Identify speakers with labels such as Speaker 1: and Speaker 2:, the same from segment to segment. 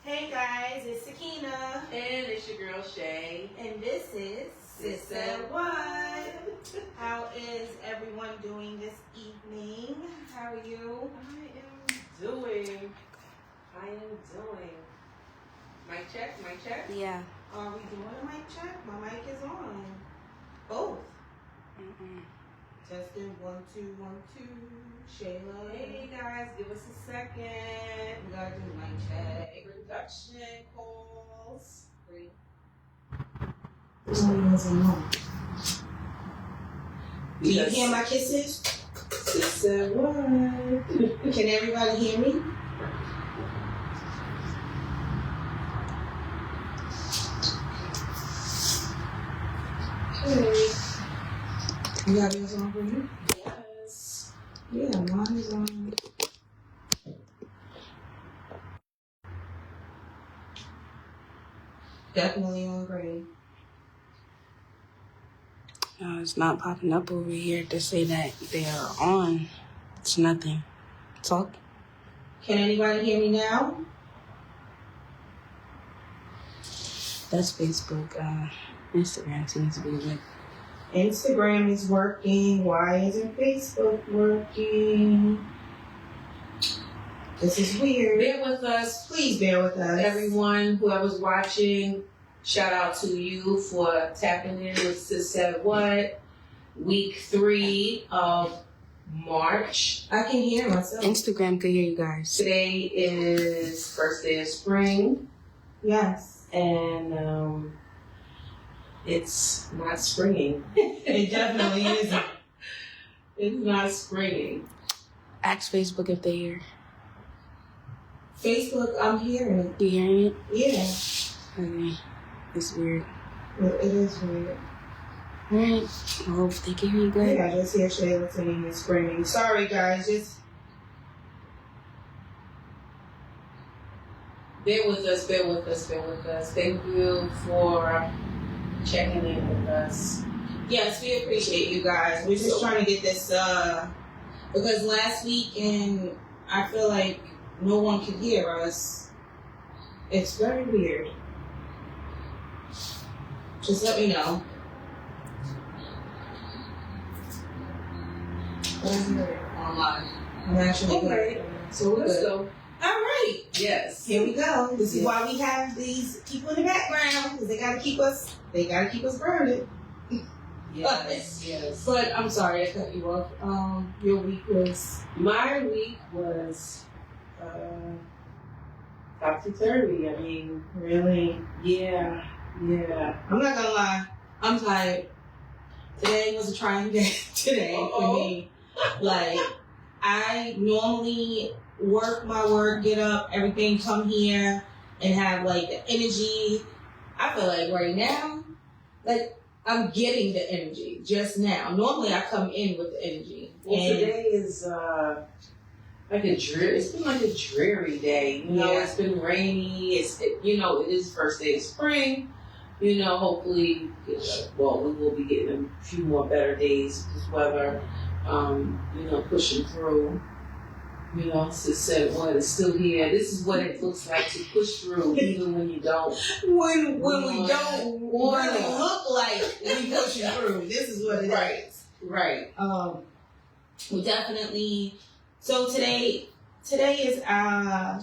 Speaker 1: Hey guys, it's Sakina.
Speaker 2: And it's your girl Shay.
Speaker 1: And this is Sis Said What? How is everyone doing this evening? How are you?
Speaker 2: I am doing. Mic check.
Speaker 3: Yeah.
Speaker 1: Are we doing a mic check? My mic is on. Both. Testing 1 2 1 2. Shayla.
Speaker 2: Hey guys, give us a second.
Speaker 1: We gotta do mic check.
Speaker 2: Production calls.
Speaker 1: There's no one on. Do you hear my kisses?
Speaker 2: Sis said what?
Speaker 1: Can everybody hear me?
Speaker 2: Hey.
Speaker 1: You got yours on for you?
Speaker 2: Yes.
Speaker 1: Yeah, mine is on. Definitely on green.
Speaker 3: No, it's not popping up over here to say that they are on. It's nothing. Talk.
Speaker 1: Can anybody hear me now?
Speaker 3: That's Facebook. Instagram seems to be good.
Speaker 1: Instagram is working. Why isn't Facebook working? This is weird.
Speaker 2: Bear with us.
Speaker 1: Please bear with us.
Speaker 2: Everyone, whoever's watching, shout out to you for tapping in with Sis Said What. Week 3 of March.
Speaker 1: I can hear myself.
Speaker 3: Instagram could hear you guys.
Speaker 2: Today is first day of spring,
Speaker 1: Yes.
Speaker 2: and it's not springing.
Speaker 1: It definitely isn't.
Speaker 2: It's not springing.
Speaker 3: Ask Facebook if they hear.
Speaker 1: Facebook, I'm hearing it.
Speaker 3: You hearing it?
Speaker 1: Yeah.
Speaker 3: Okay. It's weird.
Speaker 1: It is weird.
Speaker 3: Alright. I hope they can hear you good.
Speaker 1: Yeah, I just hear Shayla saying it's springing. Sorry, guys. Just
Speaker 2: Bear with us. Thank you for checking in with us.
Speaker 1: yes, we appreciate you guys. We're just trying to get this because last week and I feel like no one could hear us. It's very weird. Just let me know. But I'm here online. I'm actually
Speaker 2: Okay.
Speaker 1: good. So we're
Speaker 2: Let's
Speaker 1: good.
Speaker 2: go.
Speaker 1: All right.
Speaker 2: Yes.
Speaker 1: Here we go. This is
Speaker 2: Yeah.
Speaker 1: why we have these people in the background because they gotta keep us grounded.
Speaker 2: Yes.
Speaker 1: But I'm sorry I cut you off. Your week was
Speaker 2: My week was topsy-turvy. I mean,
Speaker 1: really.
Speaker 2: yeah.
Speaker 1: I'm not gonna lie. I'm tired. Today was a trying day today for me. Like I normally work my work, get up, everything, come here and have like the energy. I feel like right now, like I'm getting the energy just now. Normally I come in with the energy.
Speaker 2: Well,
Speaker 1: And
Speaker 2: today is it's been like a dreary day. You know,
Speaker 1: Yeah.
Speaker 2: It's been rainy. It is first day of spring. Hopefully, we will be getting a few more better days with this weather. Pushing through. Sis Said What is still here. This is what it looks like to push through, even when you don't.
Speaker 1: when we don't
Speaker 2: wanna.
Speaker 1: really look like we pushing through, this is what it is.
Speaker 2: Right.
Speaker 1: We definitely. So today is a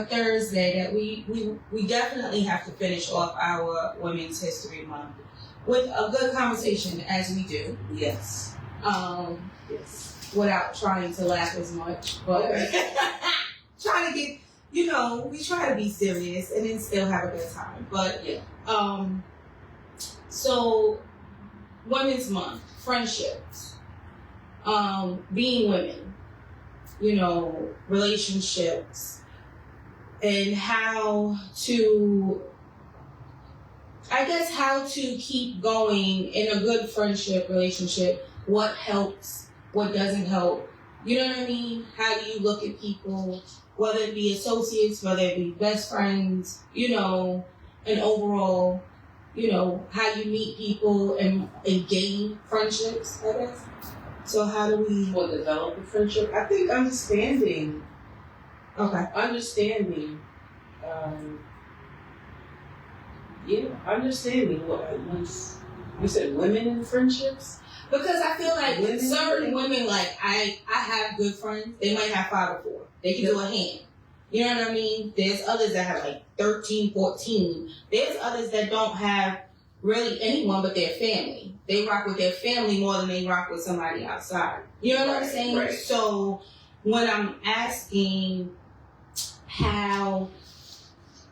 Speaker 1: Thursday that we definitely have to finish off our Women's History Month with a good conversation as we do.
Speaker 2: Yes.
Speaker 1: Yes. Without trying to laugh as much, but trying to get, we try to be serious and then still have a good time. But
Speaker 2: Yeah.
Speaker 1: So Women's Month, friendships, being women, relationships, and how to keep going in a good friendship, relationship, what helps, what doesn't help. You know what I mean? How do you look at people, whether it be associates, whether it be best friends, and overall, how you meet people and gain friendships, I guess. So how do we...
Speaker 2: For develop a friendship, I think understanding
Speaker 1: Okay.
Speaker 2: Understanding Yeah, understanding what once you said women in friendships.
Speaker 1: Because I feel like
Speaker 2: Women?
Speaker 1: certain women, like I have good friends. They might have 5 or 4. They can do a hand. You know what I mean? There's others that have like 13, 14. There's others that don't have really anyone but their family. They rock with their family more than they rock with somebody outside. You know what I'm saying?
Speaker 2: Right.
Speaker 1: So when I'm asking how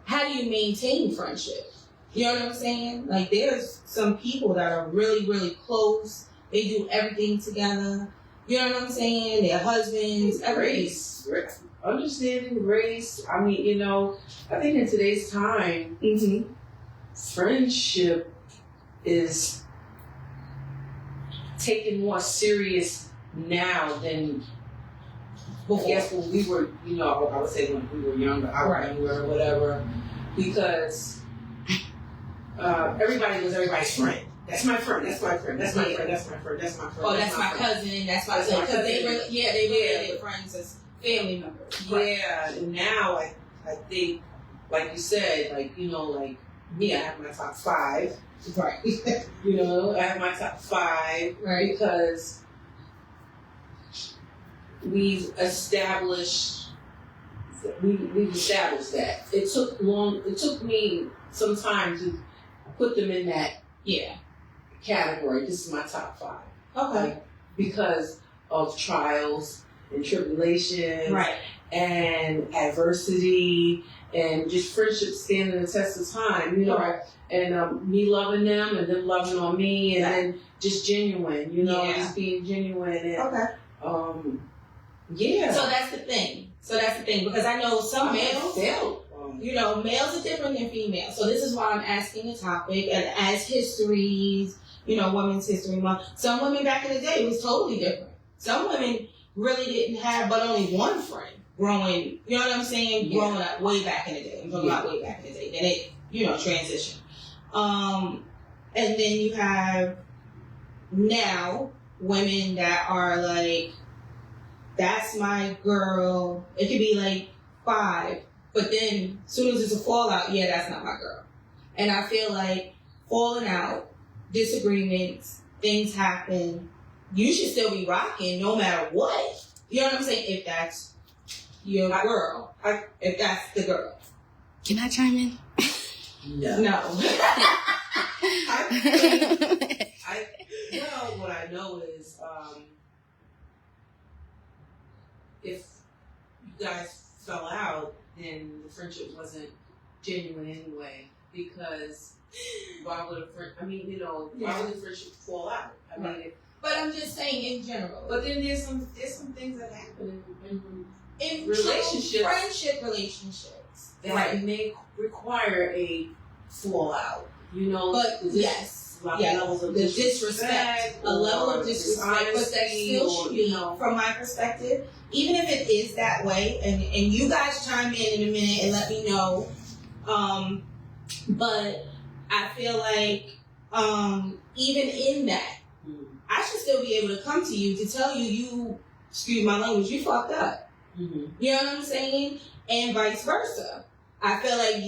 Speaker 1: do you maintain friendship? You know what I'm saying? Like there's some people that are really, really close. They do everything together. You know what I'm saying? Their husbands, everything.
Speaker 2: Grace. Understanding grace. I mean, you know, I think in today's time,
Speaker 1: Mm-hmm.
Speaker 2: friendship is taken more serious now than I guess when we were, you know, I would say when we were younger, younger or whatever, because everybody was everybody's friend. That's my friend. That's my friend. That's my friend. That's my friend. That's my friend.
Speaker 1: Oh, that's my cousin. That's my cousin. Because they really, they really are friends as family members.
Speaker 2: Yeah, and now I think, like you said, like, you know, like me, I have my top 5.
Speaker 1: Right.
Speaker 2: You know, I have my top 5
Speaker 1: Right.
Speaker 2: because we've established that. It took me some time to put them in that category. This is my top 5.
Speaker 1: Okay.
Speaker 2: Like, because of trials and tribulations,
Speaker 1: Right.
Speaker 2: and adversity, and just friendship standing the test of time, you know,
Speaker 1: Right.
Speaker 2: and me loving them and them loving on me, and then just genuine, you know, just being genuine, and
Speaker 1: Okay.
Speaker 2: yeah.
Speaker 1: So that's the thing. Because I know some males, you know, males are different than females. So this is why I'm asking the topic. And as histories, you know, Women's History Month, some women back in the day was totally different. Some women really didn't have but only one friend growing, you know what I'm saying?
Speaker 2: Yeah.
Speaker 1: Growing up way back in the day. I'm talking about way back in the day. Then it, you know, transitioned. And then you have now women that are like, that's my girl. It could be like 5, but then as soon as it's a fallout, that's not my girl. And I feel like falling out, disagreements, things happen. You should still be rocking no matter what. You know what I'm saying? If that's your girl. If that's the girl.
Speaker 3: Can I chime in?
Speaker 1: No.
Speaker 2: Well, what I know is, if you guys fell out, then the friendship wasn't genuine anyway. Because why would a friend? I mean, you know, why would a friendship fall out? I mean,
Speaker 1: but I'm just saying in general.
Speaker 2: but then there's some things that happen
Speaker 1: in
Speaker 2: relationships,
Speaker 1: friendship relationships,
Speaker 2: that may require a fallout. You know,
Speaker 1: but
Speaker 2: levels of disrespect,
Speaker 1: a level of disrespect, but that still should be,
Speaker 2: you know,
Speaker 1: from my perspective, even if it is that way, and you guys chime in a minute and let me know, but I feel like, even in that, I should still be able to come to you to tell you, excuse my language, you fucked up.
Speaker 2: Mm-hmm.
Speaker 1: You know what I'm saying? And vice versa. I feel like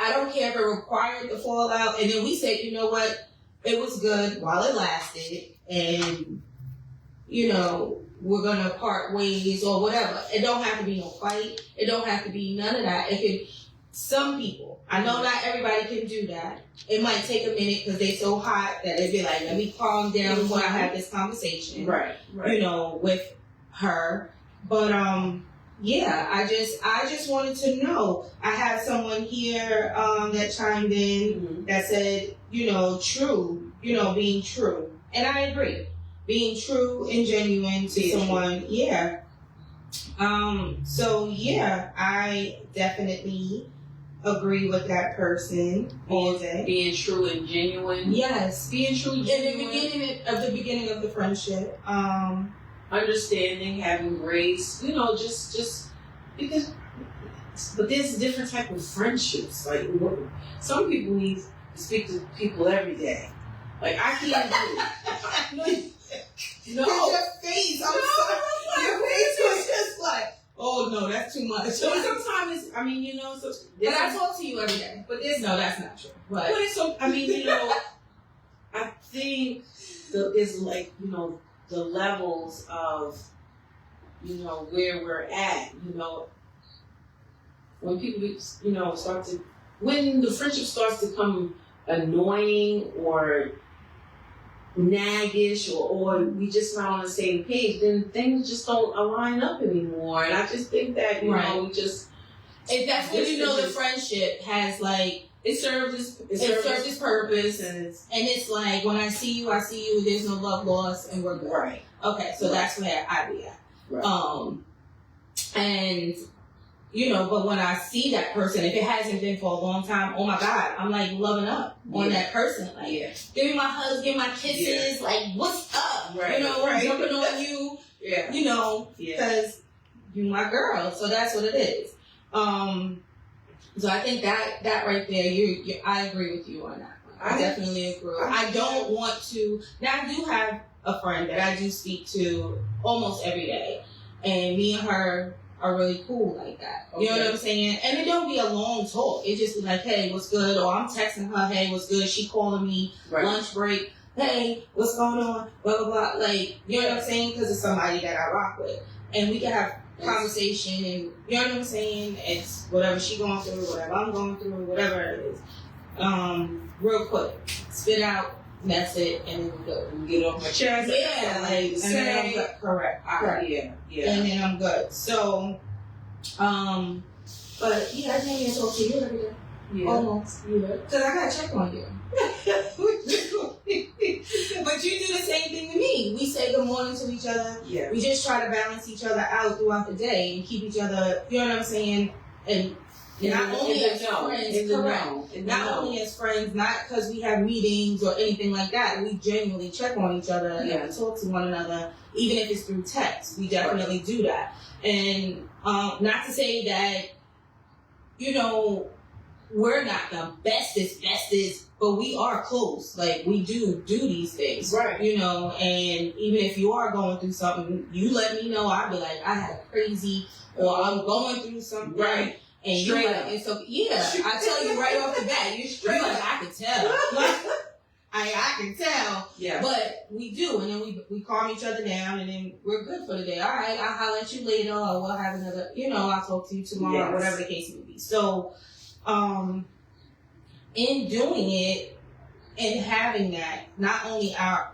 Speaker 1: I don't care if it required the fallout, and then we said, you know what, it was good while it lasted, and, you know, we're gonna part ways or whatever. It don't have to be no fight. It don't have to be none of that. Some people, I know not everybody can do that. It might take a minute because they're so hot that they'd be like, let me calm down before I have this conversation.
Speaker 2: Right.
Speaker 1: You know, with her. But, I just wanted to know. I have someone here that chimed in that said, you know, true, you know, being true. And I agree. Being true and genuine to someone, I definitely agree with that person all day.
Speaker 2: Being true and genuine.
Speaker 1: Yes.
Speaker 2: Being true and genuine.
Speaker 1: In the beginning of the friendship.
Speaker 2: Understanding, having grace, you know, just because. But there's a different type of friendships. Like, some people need to speak to people every day. Like, I can't do it. No.
Speaker 1: Your face, I'm sorry. Your face was just like, oh no, that's too much.
Speaker 2: So sometimes it's, I mean, you know, so
Speaker 1: But I talk to you every day. But no, that's not true.
Speaker 2: But it's so, I mean, you know, I think it's like, you know, the levels of, you know, where we're at, you know, when people, you know, when the friendship starts to become annoying or naggish or we just not on the same page, then things just don't align up anymore. And I just think that, you know, we just...
Speaker 1: If that's when you know the friendship has, like, it served its purpose, and it's like, when I see you, there's no love lost, and we're good.
Speaker 2: Right.
Speaker 1: Okay, so that's where I be at.
Speaker 2: Right.
Speaker 1: And, you know, but when I see that person, if it hasn't been for a long time, oh my God, I'm like loving up on that person. Like, give me my hugs, give me my kisses, like, what's up?
Speaker 2: Right.
Speaker 1: You know, jumping on you, you know, because you my girl. So that's what it is. So I think that right there, I agree with you on that one. I definitely agree. I don't want to. Now, I do have a friend that I do speak to almost every day, and me and her are really cool like that. You know what I'm saying? And it don't be a long talk. It just be like, hey, what's good? Or I'm texting her, hey, what's good? She calling me, lunch break, hey, what's going on? Blah, blah, blah. Like, you know what I'm saying? Because it's somebody that I rock with. And we can have conversation, and you know what I'm saying? It's whatever she going through, whatever I'm going through, whatever it is. Real quick, spit out, that's it, and then we go.
Speaker 2: We get off my chest.
Speaker 1: Yeah, like, and then I'm good. Correct.
Speaker 2: Yeah.
Speaker 1: And then I'm good. So, but yeah, I can't even talk to you every day.
Speaker 2: Yeah.
Speaker 1: Almost. Yeah. Because I gotta check on you. But you do the same thing to me. We say good morning to each other.
Speaker 2: Yeah.
Speaker 1: We just try to balance each other out throughout the day and keep each other, you know what I'm saying? And not only as friends, correct. Not only as friends, not because we have meetings or anything like that. We genuinely check on each other and talk to one another, even if it's through text. We definitely do that. And not to say that, you know, we're not the bestest, but we are close. Like, we do these things. Right. You know, and even if you are going through something, you let me know. I'll be like, I had a crazy, or I'm going through something. Right. And you're like, it's okay. Yeah. I tell you right off the bat, you're straight. Like, I can tell. I can tell. Yeah. But we do. And then we calm each other down, and then we're good for the day. All right, I'll holler at you later, or we'll have another, you know, I'll talk to you tomorrow, whatever the case may be. So, in doing it and having that, not only our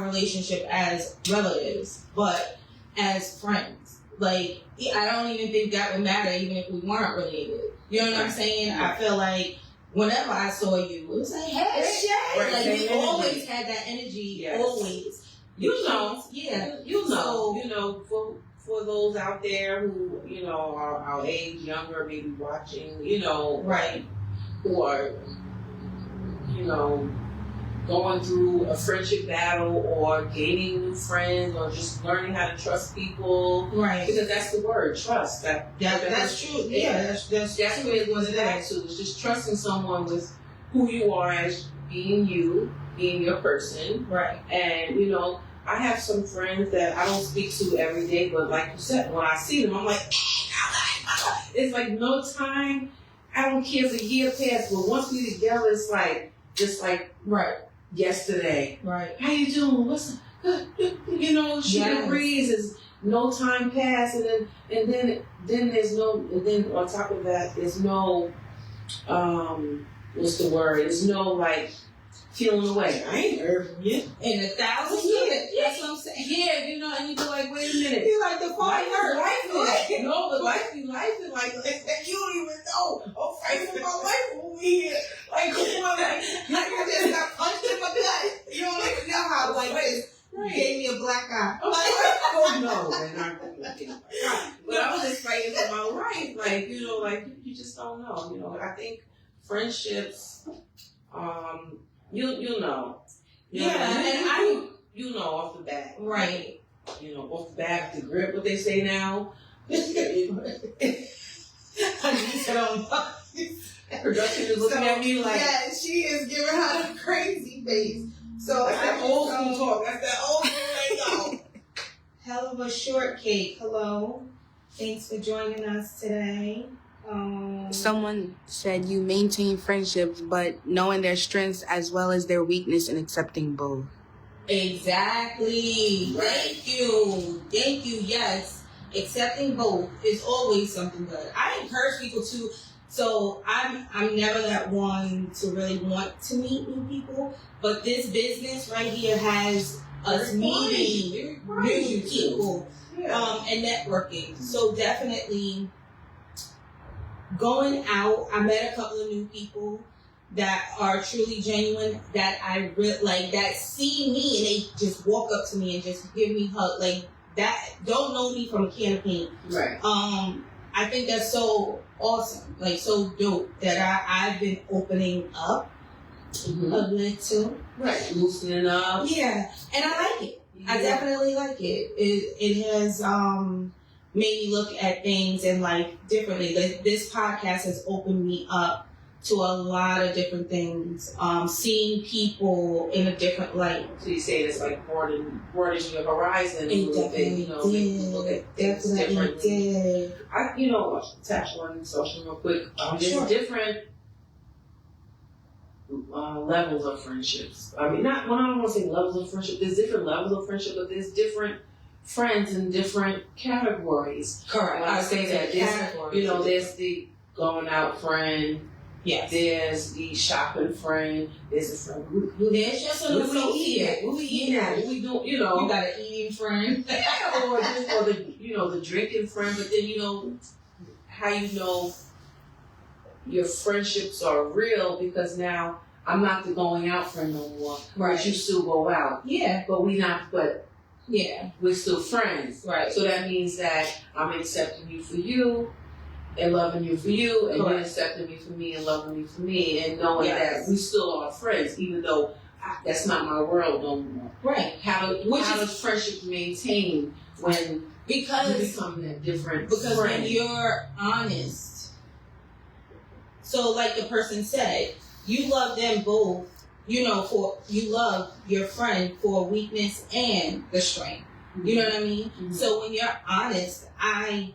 Speaker 1: relationship as relatives, but as friends. Like, I don't even think that would matter even if we weren't related. You know what I'm saying? I feel like whenever I saw you, it was like, hey, Shay. Right. Like, we always had that energy, always.
Speaker 2: You know.
Speaker 1: Yeah.
Speaker 2: You know. So, you know, for those out there who, you know, are our age, younger, maybe watching, you know, who are, you know, going through a friendship battle or gaining new friends or just learning how to trust people. Right. Because that's the word, trust. That's true. Yeah, that's what it was back to. It's just trusting someone with who you are as being you, being your person. Right. And, you know, I have some friends that I don't speak to every day, but like you said, when I see them, I'm like, it's like no time. I don't care if a year passed, but once we together, it's like, just like yesterday. Right. How you doing? What's good? You know, shooting breeze is no time passed, and then there's no, and then on top of that, there's no, what's the word? There's no like feeling away. I ain't heard from you in 1,000 years. That's what I'm saying. Yeah, you know, and you be like, wait a minute. You like the phone hurt. No, but life is like you don't even know. I'm fighting for my life over here. Like, come on, like I just got punched in my gut. You don't even know how like this. You gave me a black eye. Oh no, and I'm but I was just fighting for my life. Like, you know, like you just don't know. You know, I think friendships, you'll know. You know off the bat. Right. You know, off the bat, the grip, what they say now. Production is looking at me like. Yeah, she is giving her the crazy face. So that's that old school talk. That's that old school lingo. Hell of a shortcake. Hello.
Speaker 1: Thanks for joining us today.
Speaker 3: Someone said you maintain friendships, but knowing their strengths as well as their weakness and accepting both.
Speaker 1: Exactly. Thank you. Yes. Accepting both is always something good. I encourage people to. So I'm never that one to really want to meet new people, but this business right here has us meeting new people and networking. So definitely going out. I met a couple of new people that are truly genuine, that I like, that see me and they just walk up to me and just give me hug, like that. Don't know me from a can of paint.
Speaker 2: Right.
Speaker 1: I think that's so awesome, like so dope that I've been opening up a little.
Speaker 2: Right. Loosening up.
Speaker 1: Yeah, and I like it. Yeah. I definitely like it. It has made me look at things in life differently. This podcast has opened me up to a lot of different things. Seeing people in a different light.
Speaker 2: So you say it's like broadening your horizon a little bit, you know,
Speaker 1: did.
Speaker 2: make you look at things differently. Touch on social real quick. There's different levels of friendships. I mean, I don't want to say levels of friendship. There's different levels of friendship, but there's different friends in different categories.
Speaker 1: Correct.
Speaker 2: When I say that, there's the going out friend.
Speaker 1: Yes.
Speaker 2: There's the shopping friend. There's a friend who
Speaker 1: there's just an associate.
Speaker 2: What we eating at? What we do? You know.
Speaker 1: You got an eating friend.
Speaker 2: or the drinking friend. But then how you know your friendships are real, because now I'm not the going out friend no more.
Speaker 1: Right.
Speaker 2: But you still go out.
Speaker 1: Yeah.
Speaker 2: But we're still friends.
Speaker 1: Right.
Speaker 2: So that means that I'm accepting you for you and loving you for you, and you're accepting me for me and loving me for me, and knowing that we still are friends, even though that's not my world no more.
Speaker 1: Right.
Speaker 2: How does friendship maintain when you become that different?
Speaker 1: Because
Speaker 2: friend?
Speaker 1: when you're honest, so like the person said, you love them both. You love your friend for weakness and the strength. Mm-hmm. You know what I mean? Mm-hmm. So when you're honest, I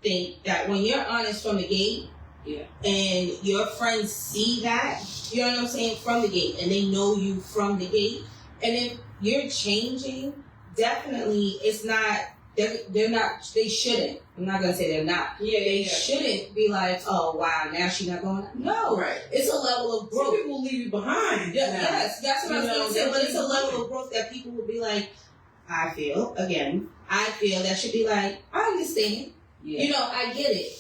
Speaker 1: think that when you're honest from the gate, and your friends see that, you know what I'm saying, from the gate, and they know you from the gate, and if you're changing, definitely it's not, they shouldn't. I'm not going to say they're not. They shouldn't be like, oh, wow, now she's not going. No.
Speaker 2: Right.
Speaker 1: It's a level of growth.
Speaker 2: Some people will leave you behind.
Speaker 1: Yes, that's what I was going to say. But it's a level of growth that people will be like, I feel that should be like, I understand. Yeah. I get it.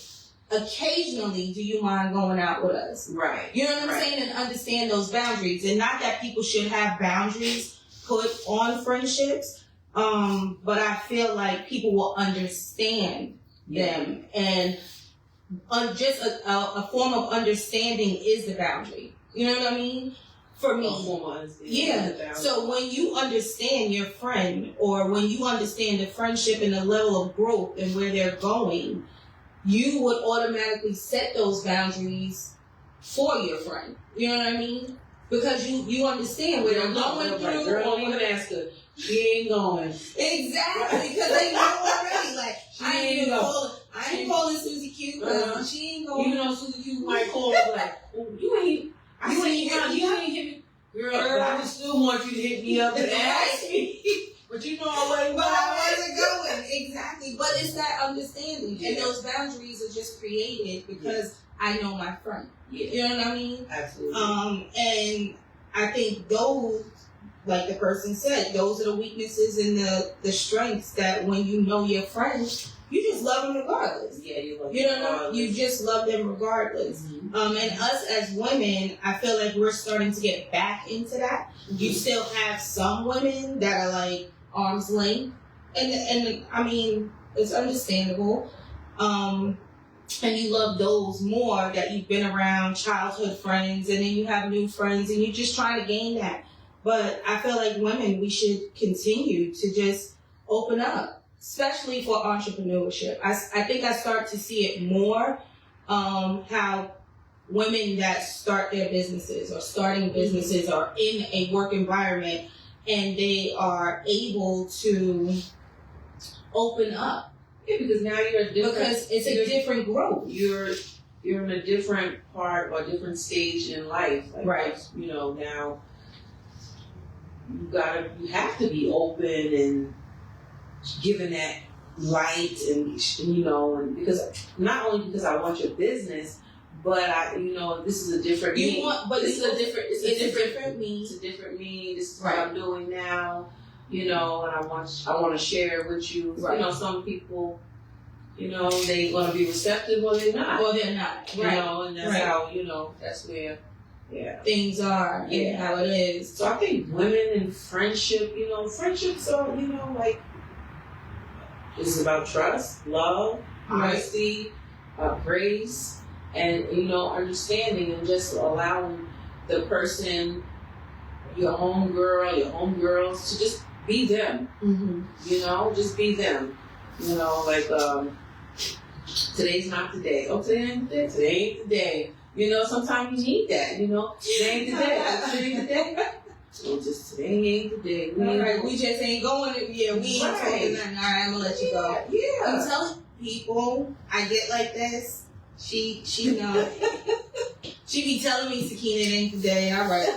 Speaker 1: Occasionally, do you mind going out with us?
Speaker 2: Right.
Speaker 1: You know what I'm saying? And understand those boundaries. And not that people should have boundaries put on friendships, but I feel like people will understand them. And just a form of understanding is the boundary. You know what I mean? For me. So when you understand your friend, or when you understand the friendship and the level of growth and where they're going, you would automatically set those boundaries for your friend. You know what I mean? Because you understand where they're going through.
Speaker 2: Girl, don't even ask her. She ain't going.
Speaker 1: Exactly, because they know already. Like, I ain't calling Susie Q. She ain't going.
Speaker 2: Even though Susie Q might call her like, you ain't hit me. Girl, I just still want you to hit me up and ask me. But you know already.
Speaker 1: But I wasn't going. Exactly. But it's that understanding. Yeah. And those boundaries are just created because I know my friend. Yeah. You know what I mean?
Speaker 2: Absolutely.
Speaker 1: And I think those, like the person said, those are the weaknesses and the strengths that when you know your friends, you just love them regardless.
Speaker 2: Yeah, you love them
Speaker 1: regardless. You just love them regardless. Mm-hmm. And us as women, I feel like we're starting to get back into that. Mm-hmm. You still have some women that are like arm's length. And I mean, it's understandable. And you love those more that you've been around, childhood friends, and then you have new friends, and you're just trying to gain that. But I feel like women, we should continue to just open up, especially for entrepreneurship. I think I start to see it more, how women that start their businesses or starting businesses are in a work environment and they are able to open up
Speaker 2: Yeah, because now you're a different.
Speaker 1: Because it's a different growth.
Speaker 2: You're in a different part or different stage in life. Like,
Speaker 1: Right.
Speaker 2: You know, now you have to be open and giving that light and you know, and because not only because I want your business, but this is a different me. It's a different me. It's a different me. This is what I'm doing now. You know, and I want to share it with you.
Speaker 1: Right.
Speaker 2: You know, some people, you know, they want to be receptive or they're not.
Speaker 1: Or they're not.
Speaker 2: You know, and that's how, you know, that's where,
Speaker 1: things are and how it is.
Speaker 2: So I think women and friendship, you know, friendships are, you know, like, this is about trust, love, honesty, grace, and, you know, understanding and just allowing the person, your homegirl, your homegirls, to just be them.
Speaker 1: Mm-hmm.
Speaker 2: You know, just be them. You know, like, today's not the day. Oh, today ain't the day. Today ain't the day. You know, sometimes you need that. You know, today ain't the day. Today ain't the day. So just today ain't the day.
Speaker 1: We just ain't going. Yeah, we ain't talking nothing. All right, I'm gonna let you go.
Speaker 2: Yeah.
Speaker 1: I'm telling people, I get like this. She know. She be telling me, Sakina, it ain't the day. All right.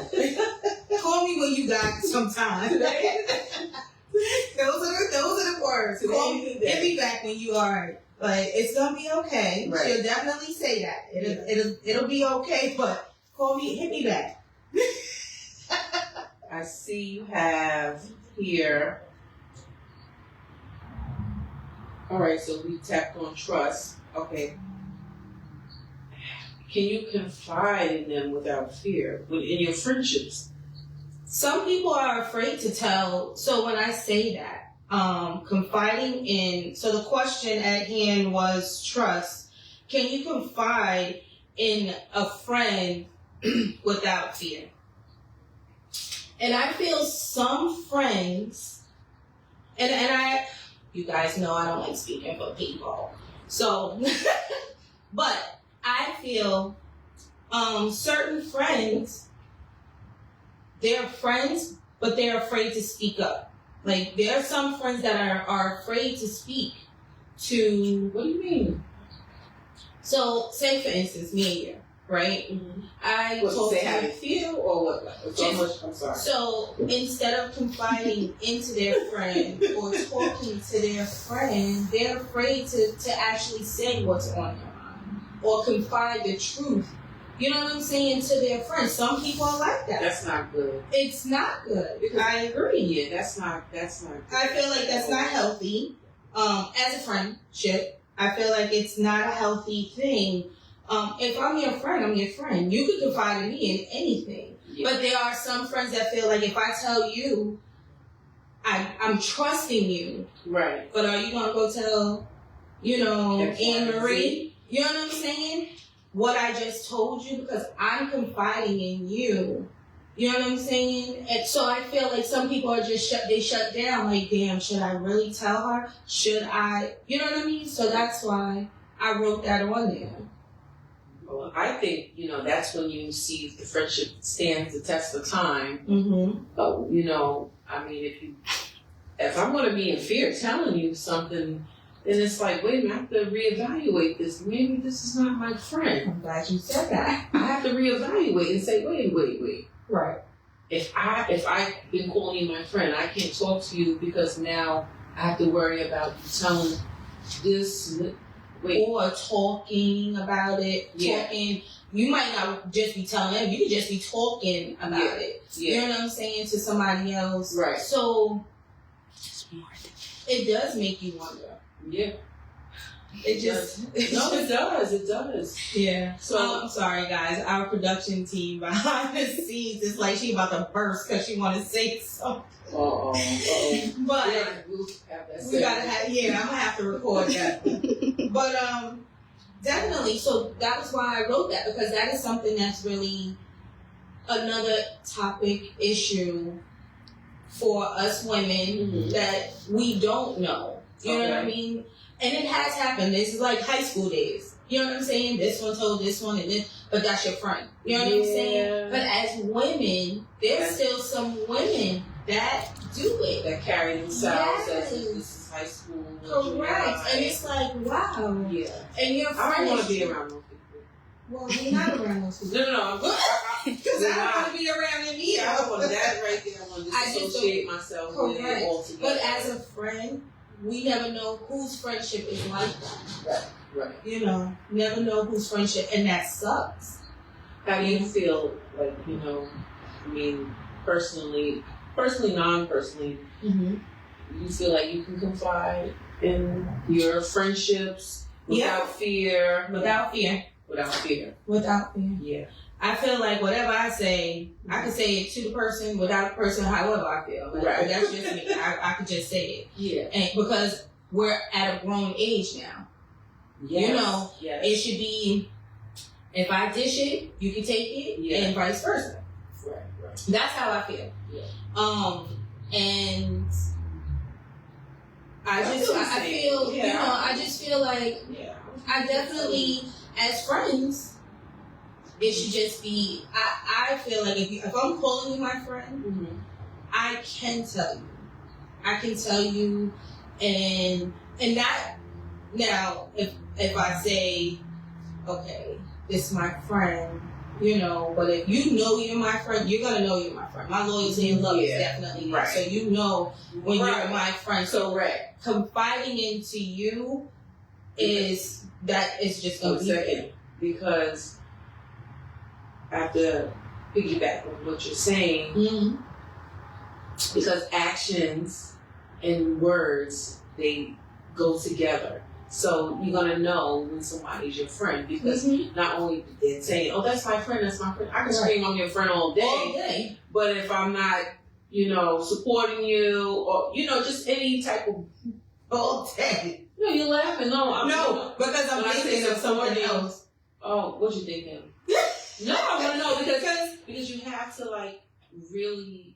Speaker 1: Call me when you got some time. Those are the words. Call me, get me back when you are. But it's gonna be okay.
Speaker 2: Right.
Speaker 1: She'll definitely say that. It'll be okay. But call me, hit me back.
Speaker 2: I see you have here. All right, so we tapped on trust. Okay. Can you confide in them without fear in your friendships?
Speaker 1: Some people are afraid to tell. So when I say that, confiding in, so the question at hand was trust. Can you confide in a friend without fear? And I feel some friends, and you guys know I don't like speaking for people. So, but I feel certain friends, they're friends, but they're afraid to speak up. Like, there are some friends that are afraid to speak to...
Speaker 2: What do you mean?
Speaker 1: So, say for instance, me and you, right?
Speaker 2: Mm-hmm.
Speaker 1: They
Speaker 2: have a fear or what? I'm sorry.
Speaker 1: So, instead of confiding into their friend or talking to their friend, they're afraid to actually say what's on their mind or confide the truth. You know what I'm saying? To their friends. Some people are like that.
Speaker 2: That's not good.
Speaker 1: It's not good. I agree.
Speaker 2: Yeah, that's not good.
Speaker 1: I feel like that's not healthy. As a friendship, I feel like it's not a healthy thing. If I'm your friend, I'm your friend. You could confide in me in anything. Yeah. But there are some friends that feel like if I tell you, I'm trusting you.
Speaker 2: Right.
Speaker 1: But are you going to go tell, Anne Marie? You know what I'm saying? What I just told you, because I'm confiding in you. You know what I'm saying? And so I feel like some people are just shut down. Like, damn, should I really tell her? Should I? You know what I mean? So that's why I wrote that on there.
Speaker 2: Well, I think, that's when you see if the friendship stands the test of time.
Speaker 1: Mm-hmm.
Speaker 2: But, I mean, if I'm going to be in fear telling you something, then it's like, wait a minute, I have to reevaluate this. Maybe this is not my friend.
Speaker 1: I'm glad you said that.
Speaker 2: I have to reevaluate and say, wait.
Speaker 1: Right.
Speaker 2: If I've been calling you my friend, I can't talk to you because now I have to worry about you telling this. Wait.
Speaker 1: Or talking about it.
Speaker 2: Yeah.
Speaker 1: Talking. You might not just be telling them. You could just be talking about it.
Speaker 2: Yeah.
Speaker 1: You know what I'm saying? To somebody else.
Speaker 2: Right.
Speaker 1: So it does make you wonder.
Speaker 2: Yeah.
Speaker 1: It
Speaker 2: does.
Speaker 1: Yeah.
Speaker 2: So
Speaker 1: I'm sorry, guys. Our production team behind the scenes is like she about to burst because she want to say something. But we gotta have. Yeah, I'm gonna have to record that. But definitely. So that was why I wrote that, because that is something that's really another topic issue for us women that we don't know. You know what I mean? And it has happened. This is like high school days. You know what I'm saying? This one told this one, but that's your friend. You know what I'm saying? But as women, there's still some women that do it.
Speaker 2: That carry themselves
Speaker 1: Yes.
Speaker 2: as if this is high school.
Speaker 1: Correct. And it's like, wow.
Speaker 2: Yeah.
Speaker 1: And your
Speaker 2: I
Speaker 1: friend
Speaker 2: don't want
Speaker 1: is
Speaker 2: to be around those people.
Speaker 1: Well, you're not around those people.
Speaker 2: No, I'm good.
Speaker 1: Because I don't want to be around them either.
Speaker 2: Yeah, I want that right there. I want to
Speaker 1: I just
Speaker 2: disassociate myself with
Speaker 1: Correct.
Speaker 2: it altogether.
Speaker 1: But as a friend, we never know whose friendship is like that.
Speaker 2: Right.
Speaker 1: You know, never know whose friendship, and that sucks.
Speaker 2: How do you feel, like, you know, I mean, personally, non-personally,
Speaker 1: Mm-hmm.
Speaker 2: you feel like you can confide in your friendships without fear?
Speaker 1: Without fear.
Speaker 2: Without fear.
Speaker 1: Without fear.
Speaker 2: Yeah.
Speaker 1: I feel like whatever I say, I can say it to the person, without the person, however I feel. Like,
Speaker 2: Right.
Speaker 1: That's just me. I could just say it.
Speaker 2: Yeah.
Speaker 1: And because we're at a grown age now.
Speaker 2: Yes.
Speaker 1: You know,
Speaker 2: yes.
Speaker 1: it should be, if I dish it, you can take it,
Speaker 2: Yeah.
Speaker 1: and vice versa.
Speaker 2: Right.
Speaker 1: That's how I feel.
Speaker 2: Yeah.
Speaker 1: And I
Speaker 2: I
Speaker 1: feel,
Speaker 2: yeah.
Speaker 1: you know, I just feel like
Speaker 2: Yeah.
Speaker 1: I definitely, as friends, it should just be, I feel like if I'm calling you my friend,
Speaker 2: Mm-hmm.
Speaker 1: I can tell you. I can tell you, and not, now, if I say, okay, this is my friend, you know, but if you know you're my friend, you're going to know you're my friend. My loyalty and love is definitely there.
Speaker 2: Right.
Speaker 1: So you know when
Speaker 2: Right.
Speaker 1: you're my friend. So
Speaker 2: Correct.
Speaker 1: confiding into you is just going to be
Speaker 2: second, because I have to piggyback on what you're saying,
Speaker 1: Mm-hmm.
Speaker 2: because actions and words, they go together. So you're gonna know when somebody's your friend, because not only they're saying, "Oh, that's my friend," I can scream I'm your friend all day. But if I'm not, you know, supporting you, or, you know, just any type of
Speaker 1: All day.
Speaker 2: no, you're laughing. No,
Speaker 1: because I'm
Speaker 2: when I
Speaker 1: thinking
Speaker 2: say
Speaker 1: of something
Speaker 2: supporting-
Speaker 1: else.
Speaker 2: Oh, what you thinking? No, I want to know because you have to, like, really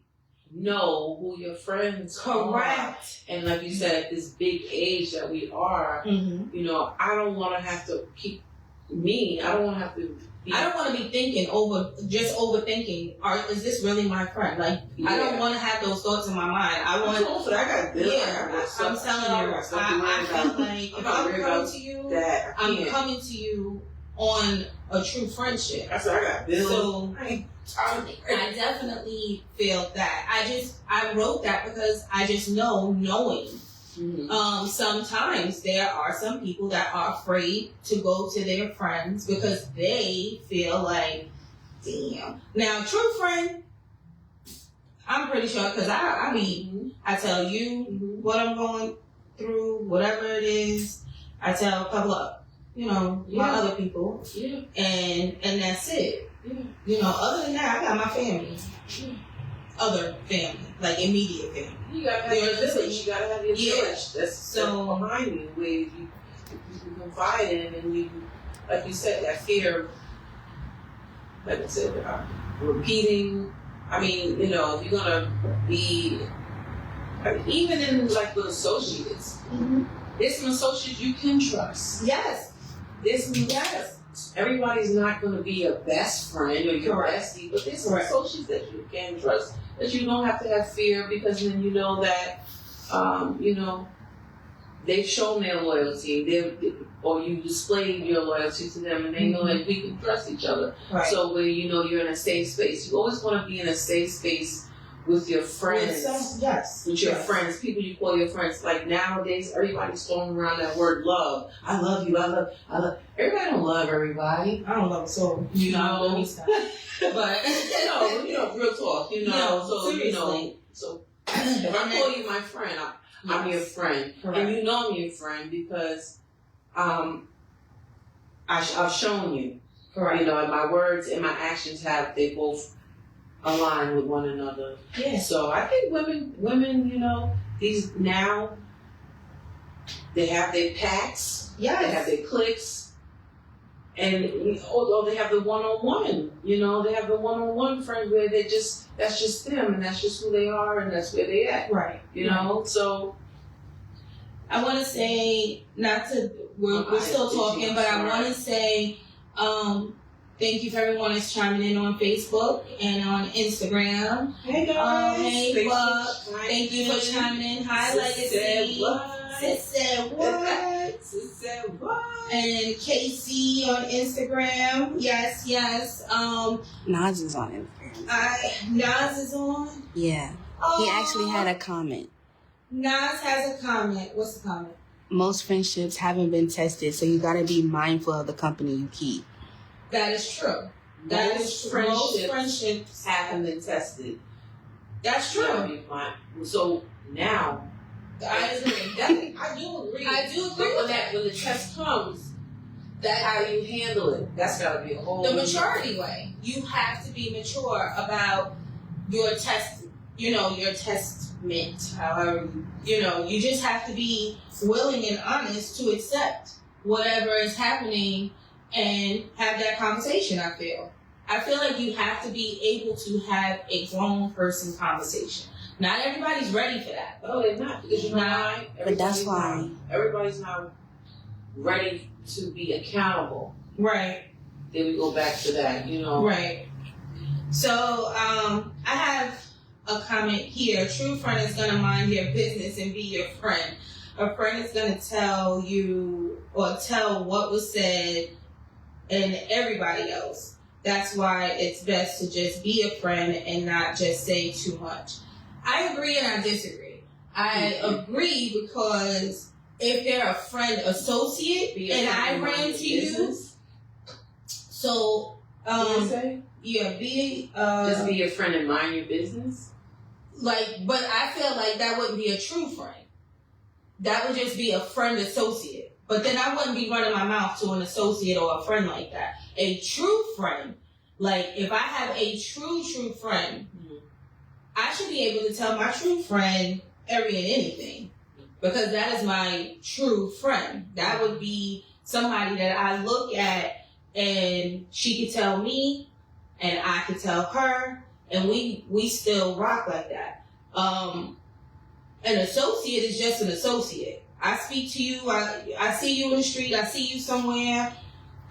Speaker 2: know who your friends are.
Speaker 1: Correct.
Speaker 2: And like you said, at this big age that we are,
Speaker 1: Mm-hmm.
Speaker 2: you know, I don't want to have to keep I don't want to have to be.
Speaker 1: I don't want to be overthinking. Is this really my friend? Like, I don't want to have those thoughts in my mind. I want.
Speaker 2: I got bills.
Speaker 1: I'm telling you. I feel like if I'm coming to you,
Speaker 2: that
Speaker 1: I'm coming to you on a true friendship.
Speaker 2: I said I got bills.
Speaker 1: So
Speaker 2: I ain't
Speaker 1: I definitely feel that. I wrote that because I just knowing.
Speaker 2: Mm-hmm.
Speaker 1: Sometimes there are some people that are afraid to go to their friends because they feel like, damn. Now, true friend, I'm pretty sure, because I tell you what I'm going through, whatever it is. I tell a couple of, my other people, and that's it.
Speaker 2: Yeah.
Speaker 1: You know, other than that, I got my family. Other family, like immediate family.
Speaker 2: You gotta have your village. You gotta have your village. That's
Speaker 1: so
Speaker 2: behind you, where you can confide in, and you, like you said, that fear. Like I said, repeating. I mean, you know, if you're gonna be, even in like with associates, there's some associates you can trust.
Speaker 1: Yes.
Speaker 2: Everybody's not going to be your best friend or your bestie, but there's some associates that you can trust, that you don't have to have fear, because then you know that, they've shown their loyalty, or you displayed your loyalty to them, and they know that we can trust each other.
Speaker 1: Right.
Speaker 2: So where you know you're in a safe space, you always want to be in a safe space with your friends. With your friends, people you call your friends. Like nowadays, everybody's throwing around that word love. I love you. I love. Everybody don't love everybody.
Speaker 1: I don't love so. Let me stop. But
Speaker 2: real talk.
Speaker 1: Seriously.
Speaker 2: So if I call you my friend, I'm your friend, and you know I'm your friend because I've shown you.
Speaker 1: Correct.
Speaker 2: You know, and my words and my actions they both align with one another.
Speaker 1: Yeah.
Speaker 2: So I think women, these now, they have their packs, they have their cliques, and although they have the one-on-one, they have the one-on-one friend where that's just them, and that's just who they are, and that's where they at.
Speaker 1: Right.
Speaker 2: So
Speaker 1: I want to say, we're still talking, but I want to say, Thank you for everyone that's chiming in on Facebook and on Instagram.
Speaker 2: Hey guys.
Speaker 1: Hey, Buck. Thank you for chiming in. Hi, Legacy. Sis said what?
Speaker 2: Sis said what?
Speaker 1: And Casey on Instagram. Yes.
Speaker 3: Nas is on Instagram.
Speaker 1: Nas is on.
Speaker 3: Yeah.
Speaker 1: Oh,
Speaker 3: He actually had a comment.
Speaker 1: Nas has a comment. What's the comment?
Speaker 3: Most friendships haven't been tested, so you gotta be mindful of the company you keep.
Speaker 1: That is true. That is true. Most friendships
Speaker 2: haven't been tested.
Speaker 1: That's true.
Speaker 2: So now,
Speaker 1: I agree. I do agree.
Speaker 2: But when the test comes, that's how you handle it. That's gotta be a whole.
Speaker 1: The maturity way. You have to be mature about your test. Your testament. However, you just have to be willing and honest to accept whatever is happening and have that conversation. I feel like you have to be able to have a grown person conversation. Not everybody's ready for that.
Speaker 2: No, they're not. Because you know why?
Speaker 3: But that's why.
Speaker 2: Everybody's not ready to be accountable.
Speaker 1: Right.
Speaker 2: Then we go back to that,
Speaker 1: Right. So, I have a comment here. A true friend is going to mind your business and be your friend. A friend is going to tell you or tell what was said and everybody else. That's why it's best to just be a friend and not just say too much. I agree and I disagree. I agree because if they're a friend associate and I ran to you, so just
Speaker 2: be a friend and mind your business.
Speaker 1: But I feel like that wouldn't be a true friend. That would just be a friend associate. But then I wouldn't be running my mouth to an associate or a friend like that. A true friend, if I have a true friend, I should be able to tell my true friend every and anything. Because that is my true friend. That would be somebody that I look at and she could tell me and I could tell her and we still rock like that. An associate is just an associate. I speak to you, I see you in the street, I see you somewhere,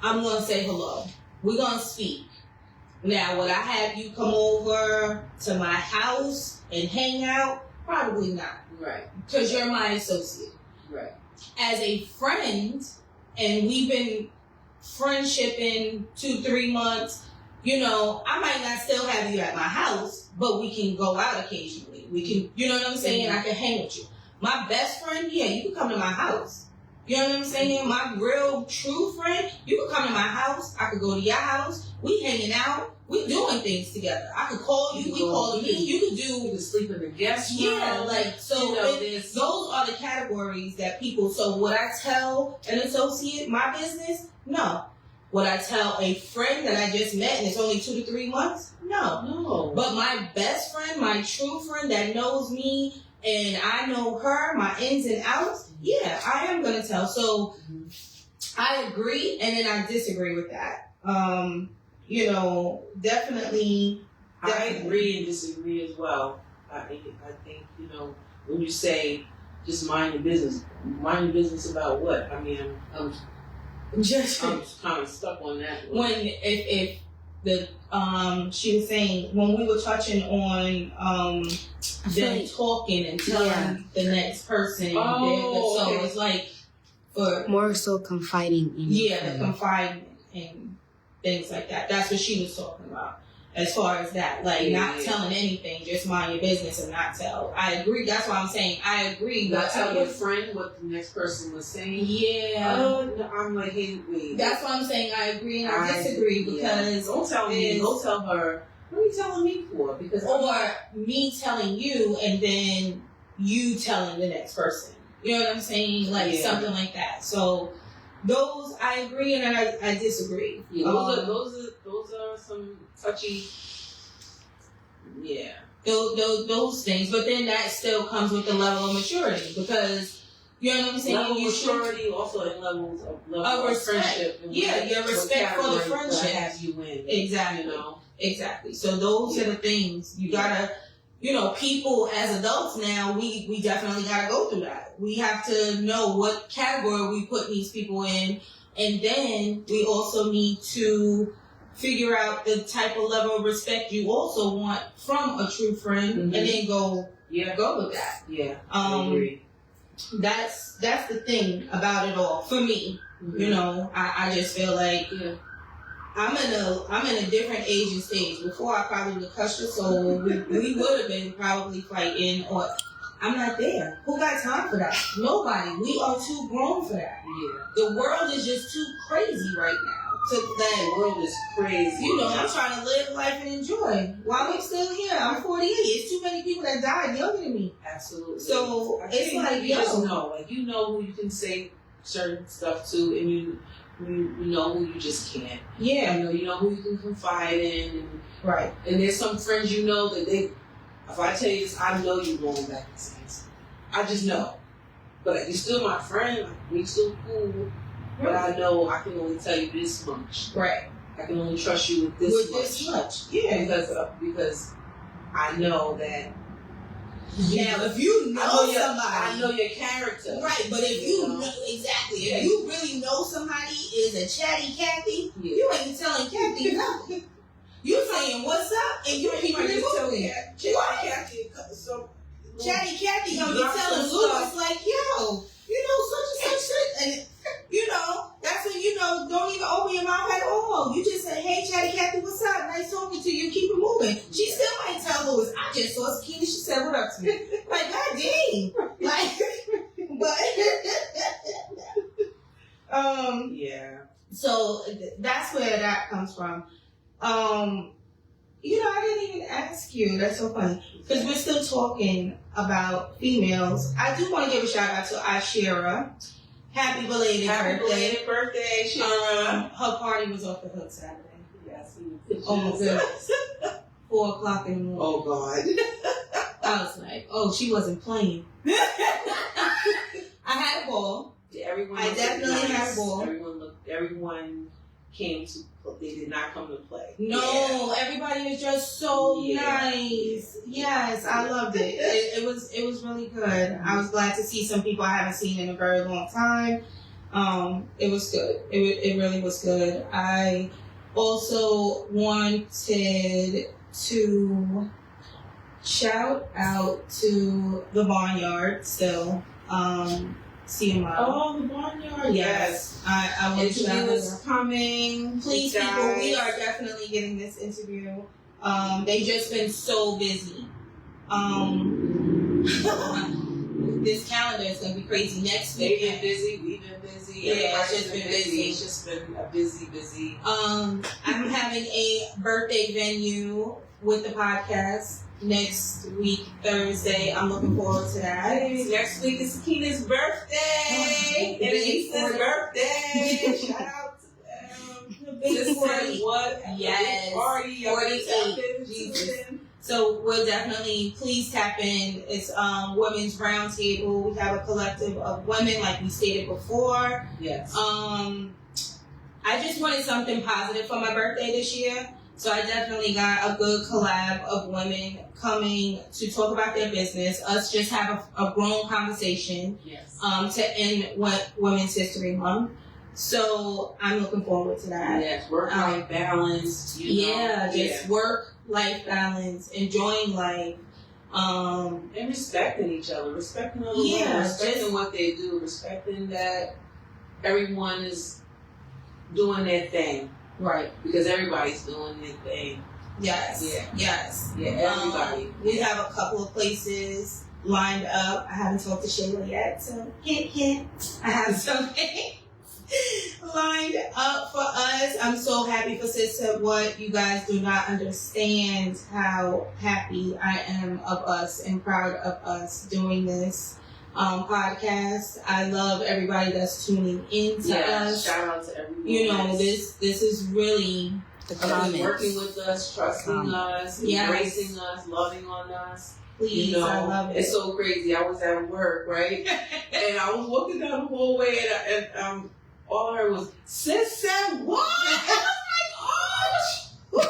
Speaker 1: I'm going to say hello. We're going to speak. Now, would I have you come over to my house and hang out? Probably not.
Speaker 2: Right.
Speaker 1: Because you're my associate.
Speaker 2: Right.
Speaker 1: As a friend, and we've been friendshipping 2-3 months, I might not still have you at my house, but we can go out occasionally. We can, you know what I'm saying? I can hang with you. My best friend, yeah, you can come to my house. You know what I'm saying? My real true friend, you can come to my house. I could go to your house. We hanging out. We doing things together. I could call you. We call me. You can
Speaker 2: sleep in the guest room.
Speaker 1: Yeah, those are the categories that people. So would I tell an associate my business? No. Would I tell a friend that I just met and it's only 2 to 3 months? No. But my best friend, my true friend that knows me and I know her, my ins and outs, yeah, I am going to tell. So I agree and then I disagree with that. Definitely.
Speaker 2: I agree and disagree as well. I think, when you say just mind your business about what? I mean, I'm kind of stuck on that one.
Speaker 1: If the she was saying when we were touching on them talking and telling the next person so it's like for
Speaker 3: more so confiding in
Speaker 1: the confiding and things like that. That's what she was talking about. As far as that, not telling anything, just mind your business and not tell. I agree. That's why I'm saying I agree.
Speaker 2: Not tell your friend what the next person was saying.
Speaker 1: Yeah.
Speaker 2: No, I'm like, hey, wait.
Speaker 1: That's why I'm saying I agree and I disagree because
Speaker 2: don't tell me. Don't tell her. What are you telling me for? Because
Speaker 1: me telling you and then you telling the next person. You know what I'm saying? Something like that. So those I agree and I disagree.
Speaker 2: Yeah, those are some touchy. Yeah.
Speaker 1: Those things, but then that still comes with the level of maturity because you know what I'm saying.
Speaker 2: Level of maturity also in levels of friendship.
Speaker 1: Yeah, your respect for the friendship
Speaker 2: has you in.
Speaker 1: Exactly. Exactly. So those are the things you gotta. People as adults now, we definitely gotta go through that. We have to know what category we put these people in, and then we also need to figure out the type of level of respect you also want from a true friend, and then go with that.
Speaker 2: Yeah, I agree.
Speaker 1: That's the thing about it all for me. You know, I just feel like I'm in a different age and stage. Before I probably would have cussed your soul. We would have been probably fighting, or I'm not there. Who got time for that? Nobody. We are too grown for that.
Speaker 2: Yeah.
Speaker 1: The world is just too crazy right now.
Speaker 2: The world is crazy.
Speaker 1: You know, I'm trying to live life and enjoy while I'm still here. I'm 48. It's too many people that died younger than me.
Speaker 2: Absolutely.
Speaker 1: So it's like,
Speaker 2: you just know, like, you know who you can say certain stuff to, and you know who you just can't.
Speaker 1: Yeah.
Speaker 2: You know who you can confide in. And,
Speaker 1: right.
Speaker 2: And there's some friends you know that if I tell you this, I know you going back to science. I just know. But you're still my friend. Like, we still cool. But I know I can only tell you this much.
Speaker 1: Right.
Speaker 2: I can only trust you with this much. Yeah. Because I know that.
Speaker 1: Now, if you know somebody,
Speaker 2: I know your character.
Speaker 1: Right, but if you know, exactly, if you really know somebody is a chatty Kathy, you ain't telling Kathy nothing. You saying what's up, and you keep it moving. Chatty Kathy gonna be telling Lucas like, yo, you know, such and such shit, and you know, that's when you know, don't even open your mouth at all. You just say, hey, Chatty Kathy, what's up? Nice talking to you. Keep it moving. She still might tell Louis, I just saw Sakina. She said, what up to me? Like, God dang. Like, but,
Speaker 2: yeah.
Speaker 1: So that's where that comes from. You know, I didn't even ask you. That's so funny. Because we're still talking about females. I do want to give a shout out to Ashira. Happy belated
Speaker 2: birthday, Shira.
Speaker 1: Her party was off the hook Saturday.
Speaker 2: Yes.
Speaker 1: Oh my goodness. 4:00 in the morning.
Speaker 2: Oh God.
Speaker 1: I was like, oh, she wasn't playing. I had a ball. I definitely had a ball.
Speaker 2: Everyone came to. They did not come to play.
Speaker 1: No, everybody was just so nice. Yes, I loved it. It was really good. I was glad to see some people I haven't seen in a very long time. It was good. It really was good. I also wanted to shout out to the Barnyard still. CMI.
Speaker 2: Oh, the Barnyard. Yes.
Speaker 1: I want to
Speaker 2: interview is coming.
Speaker 1: Please, people, we are definitely getting this interview. They've just been so busy. This calendar is going to be crazy next week.
Speaker 2: They've been busy. We've been busy.
Speaker 1: Yeah, it's just been busy.
Speaker 2: It's just been a busy.
Speaker 1: I'm having a birthday venue with the podcast next week, Thursday. I'm looking forward to that.
Speaker 2: Next week is Sakina's birthday. It's Lisa's birthday. Shout out to them.
Speaker 1: Big 40.
Speaker 2: What?
Speaker 1: Yes. 48. Jesus. So we'll definitely, please tap in. It's Women's Roundtable. We have a collective of women, like we stated before.
Speaker 2: Yes.
Speaker 1: I just wanted something positive for my birthday this year. So I definitely got a good collab of women coming to talk about their business. Us just have a grown conversation.
Speaker 2: Yes.
Speaker 1: To end Women's History Month. So I'm looking forward to that.
Speaker 2: Yes, work-life balance.
Speaker 1: Work-life balance, enjoying life.
Speaker 2: And respecting each other, respecting other women, respecting what they do, respecting that everyone is doing their thing.
Speaker 1: Right.
Speaker 2: Because everybody's doing their thing.
Speaker 1: Yes.
Speaker 2: Yeah.
Speaker 1: Yes.
Speaker 2: Yeah, everybody.
Speaker 1: We have a couple of places lined up. I haven't talked to Shayla yet, so hint. I have something lined up for us. I'm so happy for Sister What. You guys do not understand how happy I am of us and proud of us doing this podcast. I love everybody that's tuning in to us.
Speaker 2: Shout out to everyone.
Speaker 1: You know, this is really
Speaker 3: the comments.
Speaker 2: Working with us, trusting us, embracing us, loving on us.
Speaker 1: Please, I love it.
Speaker 2: It's so crazy. I was at work, right? And I was walking down the hallway and all I heard was, Sis said what? I was like, oh!